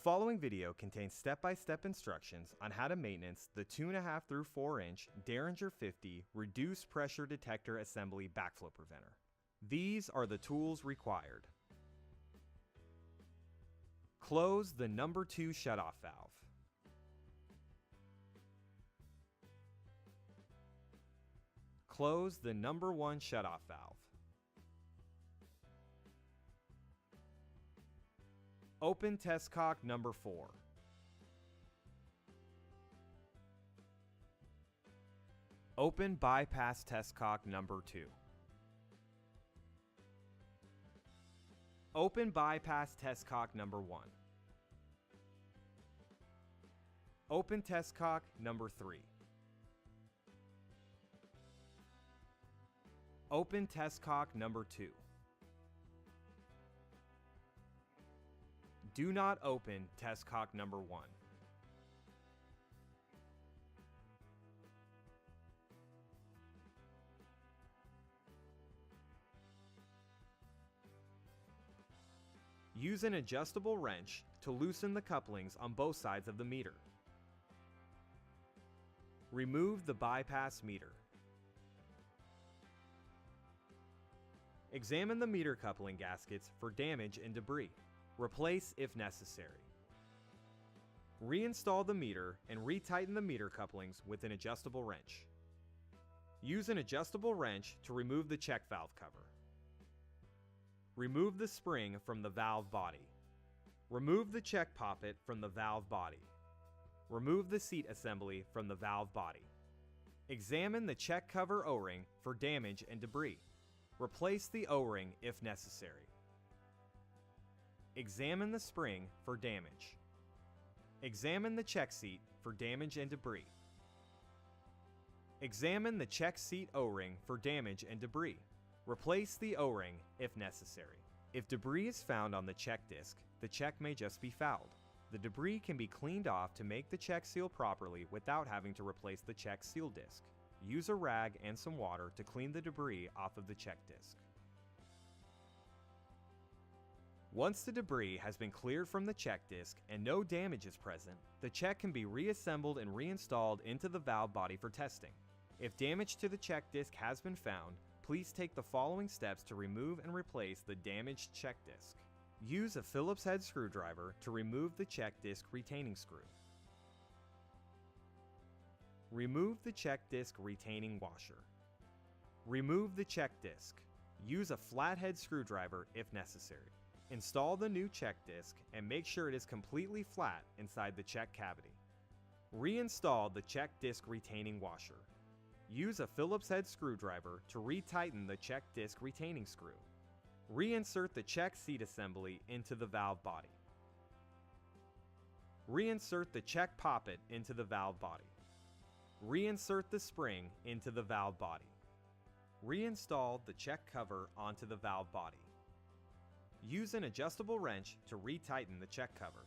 following video contains step-by-step instructions on how to maintenance the 2.5 through 4 inch Deringer 50 Reduced Pressure Detector Assembly Backflow Preventer. These are the tools required. Close the number 2 shutoff valve. Close the number 1 shutoff valve. Open test cock number 4. Open bypass test cock number 2. Open bypass test cock number 1. Open test cock number 3. Open test cock number 2. Do not open test cock number 1. Use an adjustable wrench to loosen the couplings on both sides of the meter. Remove the bypass meter. Examine the meter coupling gaskets for damage and debris. Replace if necessary. Reinstall the meter and retighten the meter couplings with an adjustable wrench. Use an adjustable wrench to remove the check valve cover. Remove the spring from the valve body. Remove the check poppet from the valve body. Remove the seat assembly from the valve body. Examine the check cover O-ring for damage and debris. Replace the O-ring if necessary. Examine the spring for damage. Examine the check seat for damage and debris. Examine the check seat O-ring for damage and debris. Replace the O-ring if necessary. If debris is found on the check disc, the check may just be fouled. The debris can be cleaned off to make the check seal properly without having to replace the check seal disc. Use a rag and some water to clean the debris off of the check disc. Once the debris has been cleared from the check disc and no damage is present, the check can be reassembled and reinstalled into the valve body for testing. If damage to the check disc has been found, please take the following steps to remove and replace the damaged check disc. Use a Phillips head screwdriver to remove the check disc retaining screw. Remove the check disc retaining washer. Remove the check disc. Use a flathead screwdriver if necessary. Install the new check disc and make sure it is completely flat inside the check cavity. Reinstall the check disc retaining washer. Use a Phillips head screwdriver to retighten the check disc retaining screw. Reinsert the check seat assembly into the valve body. Reinsert the check poppet into the valve body. Reinsert the spring into the valve body. Reinstall the check cover onto the valve body. Use an adjustable wrench to retighten the check cover.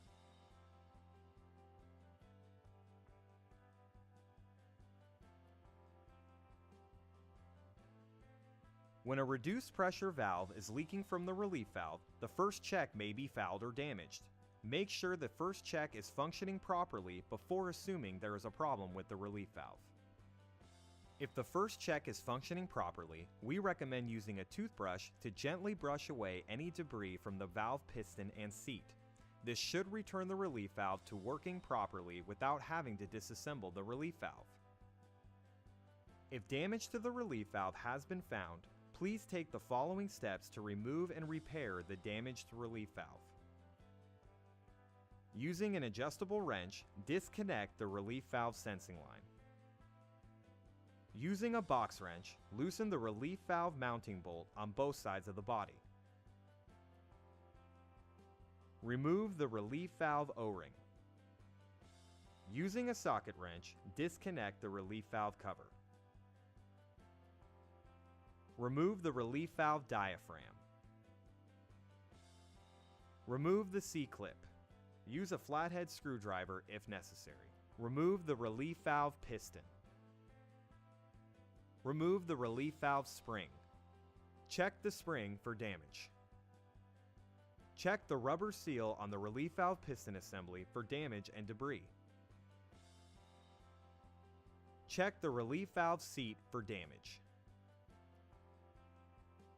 When a reduced pressure valve is leaking from the relief valve, the first check may be fouled or damaged. Make sure the first check is functioning properly before assuming there is a problem with the relief valve. If the first check is functioning properly, we recommend using a toothbrush to gently brush away any debris from the valve piston and seat. This should return the relief valve to working properly without having to disassemble the relief valve. If damage to the relief valve has been found, please take the following steps to remove and repair the damaged relief valve. Using an adjustable wrench, disconnect the relief valve sensing line. Using a box wrench, loosen the relief valve mounting bolt on both sides of the body. Remove the relief valve O-ring. Using a socket wrench, disconnect the relief valve cover. Remove the relief valve diaphragm. Remove the C-clip. Use a flathead screwdriver if necessary. Remove the relief valve piston. Remove the relief valve spring. Check the spring for damage. Check the rubber seal on the relief valve piston assembly for damage and debris. Check the relief valve seat for damage.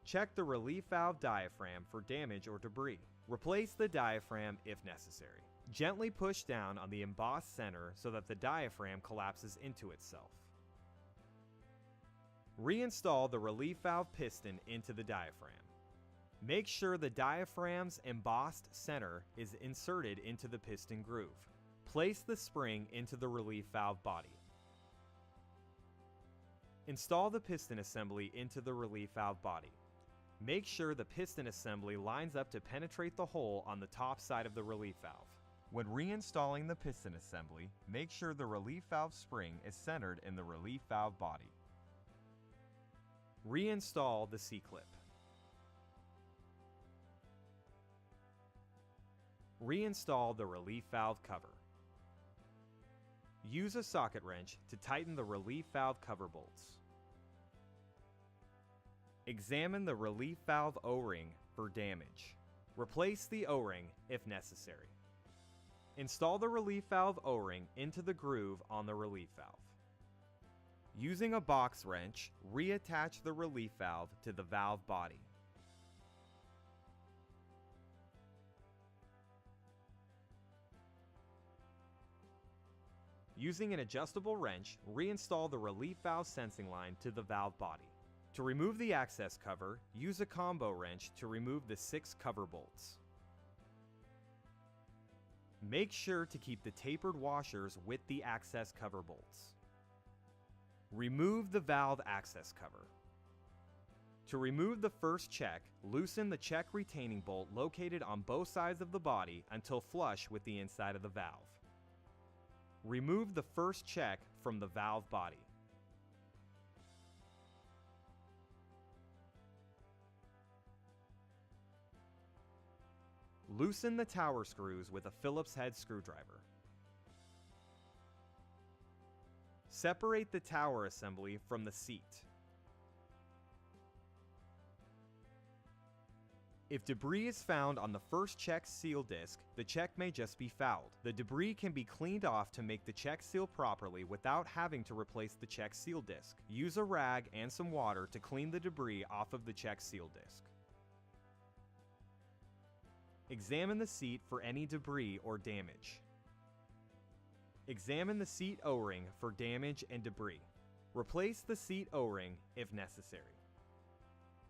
Check the relief valve diaphragm for damage or debris. Replace the diaphragm if necessary. Gently push down on the embossed center so that the diaphragm collapses into itself. Reinstall the relief valve piston into the diaphragm. Make sure the diaphragm's embossed center is inserted into the piston groove. Place the spring into the relief valve body. Install the piston assembly into the relief valve body. Make sure the piston assembly lines up to penetrate the hole on the top side of the relief valve. When reinstalling the piston assembly, make sure the relief valve spring is centered in the relief valve body. Reinstall the C-clip. Reinstall the relief valve cover. Use a socket wrench to tighten the relief valve cover bolts. Examine the relief valve O-ring for damage. Replace the O-ring if necessary. Install the relief valve O-ring into the groove on the relief valve. Using a box wrench, reattach the relief valve to the valve body. Using an adjustable wrench, reinstall the relief valve sensing line to the valve body. To remove the access cover, use a combo wrench to remove the 6 cover bolts. Make sure to keep the tapered washers with the access cover bolts. Remove the valve access cover. To remove the first check, loosen the check retaining bolt located on both sides of the body until flush with the inside of the valve. Remove the first check from the valve body. Loosen the tower screws with a Phillips head screwdriver. Separate the tower assembly from the seat. If debris is found on the first check seal disc, the check may just be fouled. The debris can be cleaned off to make the check seal properly without having to replace the check seal disc. Use a rag and some water to clean the debris off of the check seal disc. Examine the seat for any debris or damage. Examine the seat O-ring for damage and debris. Replace the seat O-ring if necessary.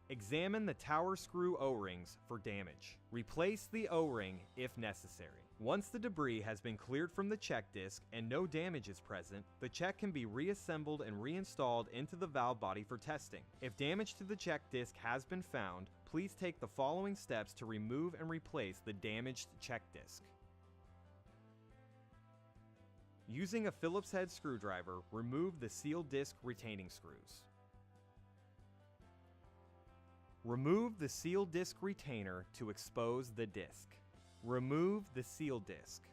Examine the tower screw O-rings for damage. Replace the O-ring if necessary. Once the debris has been cleared from the check disc and no damage is present, the check can be reassembled and reinstalled into the valve body for testing. If damage to the check disc has been found, please take the following steps to remove and replace the damaged check disc. Using a Phillips head screwdriver, remove the seal disc retaining screws. Remove the seal disc retainer to expose the disc. Remove the seal disc.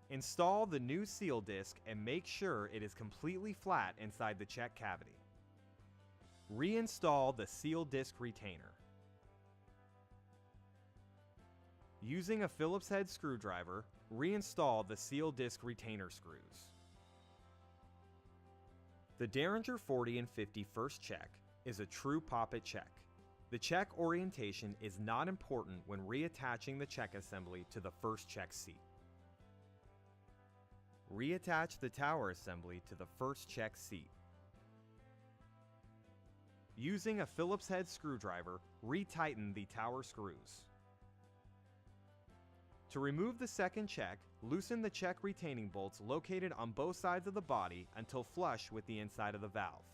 Install the new seal disc and make sure it is completely flat inside the check cavity. Reinstall the seal disc retainer. Using a Phillips head screwdriver, reinstall the seal disc retainer screws. The Deringer 40 and 50 first check is a true poppet check. The check orientation is not important when reattaching the check assembly to the first check seat. Reattach the tower assembly to the first check seat. Using a Phillips head screwdriver, retighten the tower screws. To remove the second check, loosen the check retaining bolts located on both sides of the body until flush with the inside of the valve.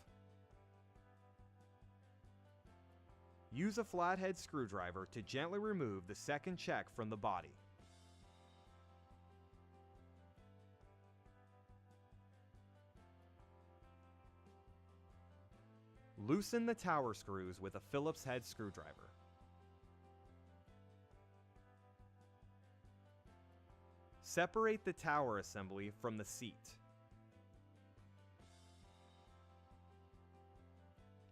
Use a flathead screwdriver to gently remove the second check from the body. Loosen the tower screws with a Phillips head screwdriver. Separate the tower assembly from the seat.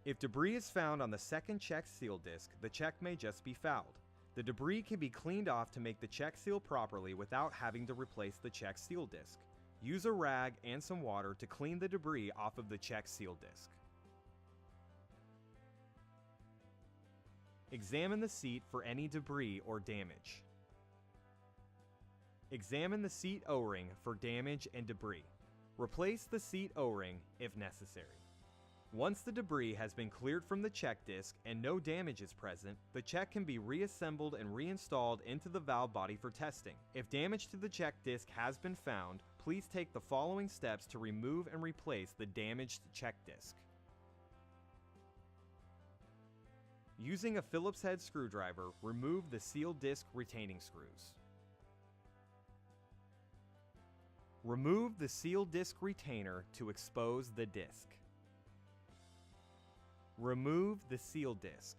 If debris is found on the second check seal disc, the check may just be fouled. The debris can be cleaned off to make the check seal properly without having to replace the check seal disc. Use a rag and some water to clean the debris off of the check seal disc. Examine the seat for any debris or damage. Examine the seat O-ring for damage and debris. Replace the seat O-ring if necessary. Once the debris has been cleared from the check disc and no damage is present, the check can be reassembled and reinstalled into the valve body for testing. If damage to the check disc has been found, please take the following steps to remove and replace the damaged check disc. Using a Phillips head screwdriver, remove the seal disc retaining screws. Remove the seal disc retainer to expose the disc. Remove the seal disc.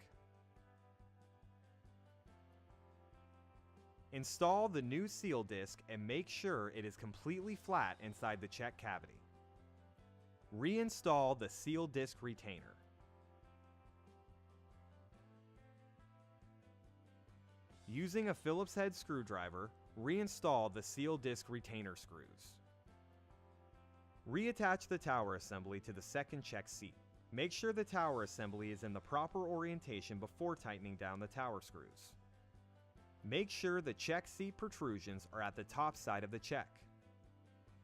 Install the new seal disc and make sure it is completely flat inside the check cavity. Reinstall the seal disc retainer. Using a Phillips head screwdriver, reinstall the seal disc retainer screws. Reattach the tower assembly to the second check seat. Make sure the tower assembly is in the proper orientation before tightening down the tower screws. Make sure the check seat protrusions are at the top side of the check.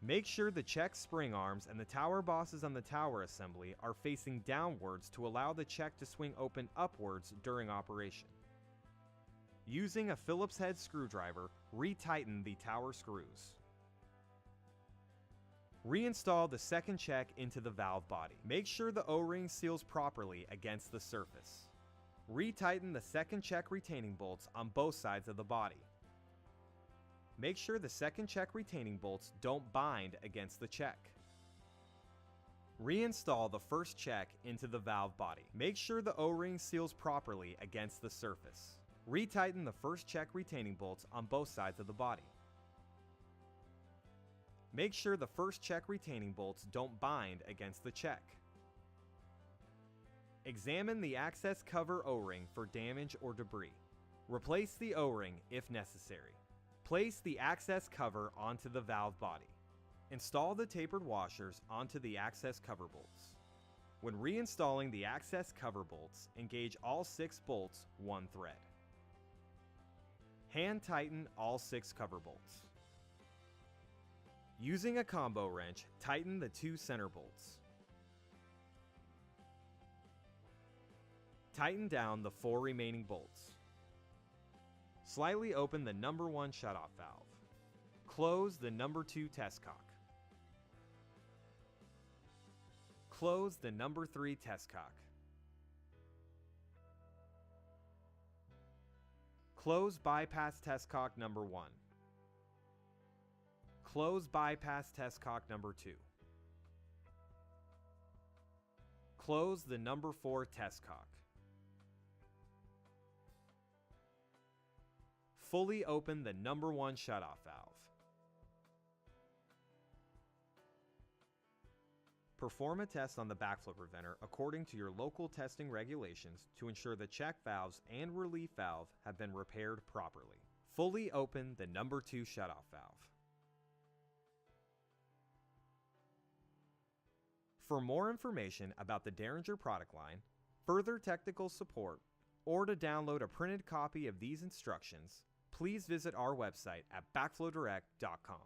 Make sure the check spring arms and the tower bosses on the tower assembly are facing downwards to allow the check to swing open upwards during operation. Using a Phillips head screwdriver, retighten the tower screws. Reinstall the second check into the valve body. Make sure the O-ring seals properly against the surface. Retighten the second check retaining bolts on both sides of the body. Make sure the second check retaining bolts don't bind against the check. Reinstall the first check into the valve body. Make sure the O-ring seals properly against the surface. Retighten the first check retaining bolts on both sides of the body. Make sure the first check retaining bolts don't bind against the check. Examine the access cover O-ring for damage or debris. Replace the O-ring if necessary. Place the access cover onto the valve body. Install the tapered washers onto the access cover bolts. When reinstalling the access cover bolts, engage all 6 bolts one thread. Hand tighten all 6 cover bolts. Using a combo wrench, tighten the 2 center bolts. Tighten down the 4 remaining bolts. Slightly open the number 1 shutoff valve. Close the number 2 test cock. Close the number 3 test cock. Close bypass test cock number 1. Close bypass test cock number 2. Close the number 4 test cock. Fully open the number 1 shutoff valve. Perform a test on the backflow preventer according to your local testing regulations to ensure the check valves and relief valve have been repaired properly. Fully open the number 2 shutoff valve. For more information about the Deringer product line, further technical support, or to download a printed copy of these instructions, please visit our website at backflowdirect.com.